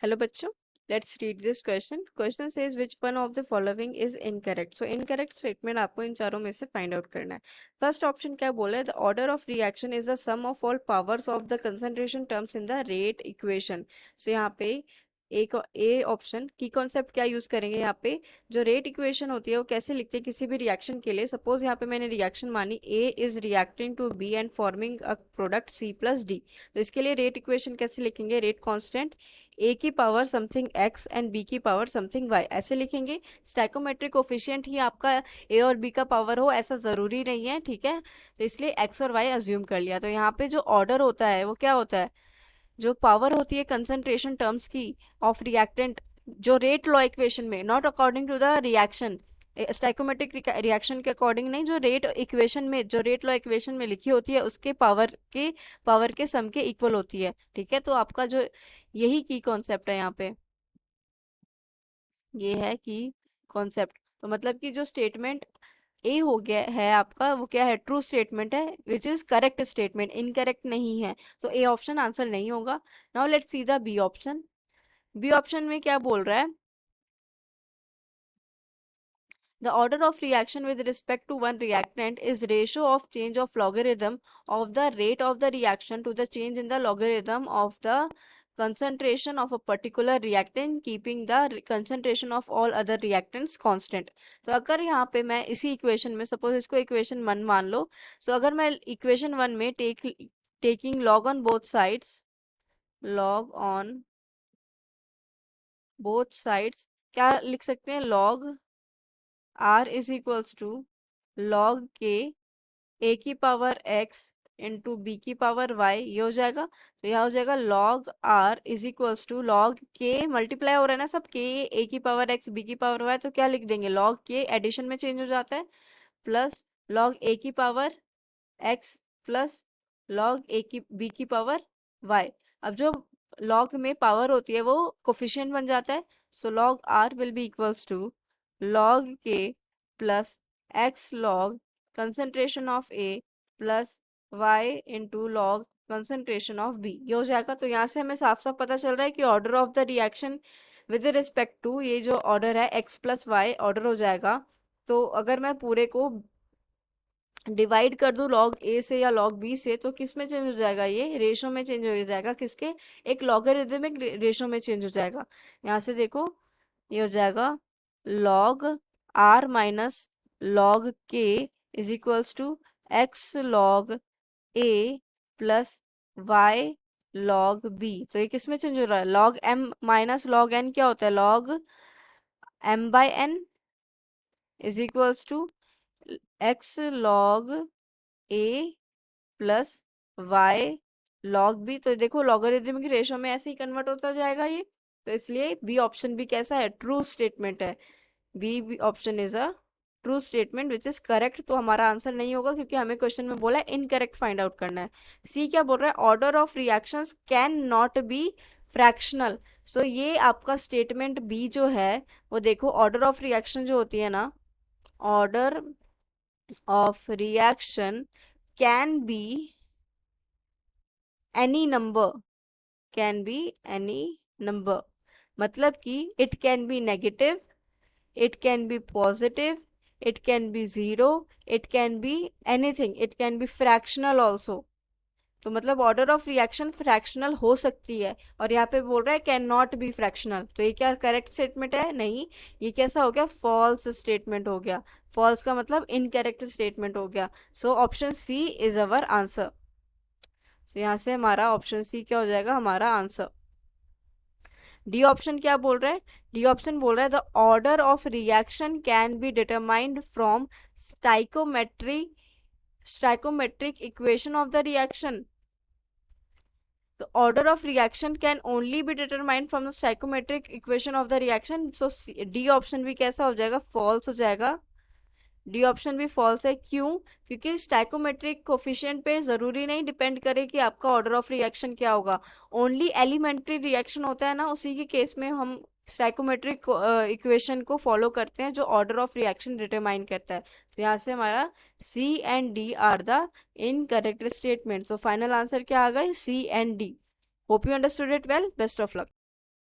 Hello बच्चों, let's read this question. Question says which one of the following is incorrect. So incorrect statement आपको इन चारों में से find out करना है. फर्स्ट ऑप्शन क्या बोला है? The order of reaction is the sum of all powers of the concentration terms in the rate equation. So यहाँ पे एक ए ऑप्शन की कॉन्सेप्ट क्या यूज करेंगे? यहाँ पे जो रेट इक्वेशन होती है वो कैसे लिखते हैं किसी भी रिएक्शन के लिए. सपोज यहाँ पे मैंने रिएक्शन मानी A is reacting to B and forming a product C plus D. तो इसके लिए रेट इक्वेशन कैसे लिखेंगे? रेट कांस्टेंट ए की power something X and B की पावर समथिंग वाई, ऐसे लिखेंगे. स्टैकोमेट्रिक कोफिशिएंट ही आपका ए और बी का पावर हो ऐसा ज़रूरी नहीं है, ठीक है. तो इसलिए एक्स और वाई अज्यूम कर लिया. तो यहाँ पे जो ऑर्डर होता है वो क्या होता है? जो पावर होती है कंसंट्रेशन टर्म्स की ऑफ रिएक्टेंट, जो रेट लॉ इक्वेशन में, not according to the reaction, stoichiometric reaction के अकॉर्डिंग नहीं, जो रेट इक्वेशन में, जो रेट लॉ इक्वेशन में लिखी होती है उसके पावर के सम के इक्वल होती है, ठीक है. तो आपका जो यही की कॉन्सेप्ट है यहाँ पे, ये है की कॉन्सेप्ट. तो मतलब कि जो स्टेटमेंट ए हो गया है आपका, वो क्या है? ट्रू स्टेटमेंट है, which is correct statement, incorrect नहीं है. सो ए ऑप्शन आंसर नहीं होगा. Now let's see the B option. B option में क्या बोल रहा है? The order of reaction with respect to one reactant is ratio of change of logarithm of the rate of the reaction to the change in the logarithm of the concentration of a particular reactant, keeping the concentration of all other reactants constant. तो अगर यहाँ पे मैं इसी equation में, suppose इसको equation 1 मान लो. सो अगर मैं इक्वेशन 1 में taking log on both sides, log on both sides, क्या लिख सकते हैं? log r is equals to log k a की पावर x इंटू बी की पावर y, ये हो जाएगा. तो यह हो जाएगा log r is equals to log k, multiply हो रहा है ना सब, k a की पावर x b की पावर y, तो क्या लिख देंगे? log k एडिशन में चेंज हो जाता है, प्लस log a की power x plus log a की b की पावर y. अब जो log में पावर होती है वो कोफिशिएंट बन जाता है. So log r will be equals to log k plus x log concentration of a plus y into log concentration of b, ये हो जाएगा. तो यहाँ से हमें साफ साफ पता चल रहा है कि order of the reaction with respect to ये जो ऑर्डर है x प्लस वाई ऑर्डर हो जाएगा. तो अगर मैं पूरे को डिवाइड कर दूं log a से या log b से, तो किस में चेंज हो जाएगा? ये रेशो में चेंज हो जाएगा. किसके? एक लॉगरिदमिक रेशो में चेंज हो जाएगा. यहाँ से देखो, ये हो जाएगा log r minus log k is equals to x log a plus y log b. तो ये किस में चेंज हो रहा है? log m minus log n क्या होता है? log m by n is equals to x log a plus y log b. तो देखो लॉगरिदमिक रेशो में ऐसे ही कन्वर्ट होता जाएगा ये. तो इसलिए बी ऑप्शन भी कैसा है? ट्रू स्टेटमेंट है. B option is a true statement which is correct. तो हमारा आंसर नहीं होगा क्योंकि हमें क्वेश्चन में बोला है इनकरेक्ट फाइंड आउट करना है. सी क्या बोल रहा है? Order of reactions can not be fractional. So ये आपका स्टेटमेंट बी जो है वो देखो, ऑर्डर ऑफ रिएक्शन जो होती है ना, order of reaction can be any number, can be any number. मतलब कि it can be negative, it can be positive, it can be zero, it can be anything, it can be fractional also. तो मतलब order of reaction fractional हो सकती है. और यहाँ पे बोल रहा है कैन नॉट बी फ्रैक्शनल. तो ये क्या करेक्ट स्टेटमेंट है? नहीं, ये कैसा हो गया? फॉल्स स्टेटमेंट हो गया. फॉल्स का मतलब इनकरेक्ट स्टेटमेंट हो गया. So option C is our answer. So यहाँ से हमारा ऑप्शन सी क्या हो जाएगा? हमारा आंसर. डी ऑप्शन क्या बोल रहा है? डी ऑप्शन बोल रहा है the order of reaction can be determined from stoichiometric equation of the reaction. The order of reaction can only be determined from the stoichiometric equation of the reaction. So D option भी कैसा हो जाएगा? False हो जाएगा. D option भी false है. क्यों? क्योंकि स्टाइकोमेट्रिक कोफिशिएंट पे जरूरी नहीं डिपेंड करे कि आपका ऑर्डर ऑफ रिएक्शन क्या होगा. ओनली एलिमेंट्री रिएक्शन होता है ना, उसी के केस में हम स्टाइकोमेट्रिक इक्वेशन को फॉलो करते हैं जो ऑर्डर ऑफ रिएक्शन डिटरमाइन करता है. तो यहाँ से हमारा C and D are the incorrect statement. तो फाइनल आंसर क्या आ गया? C and D. Hope you understood it well. Best of luck.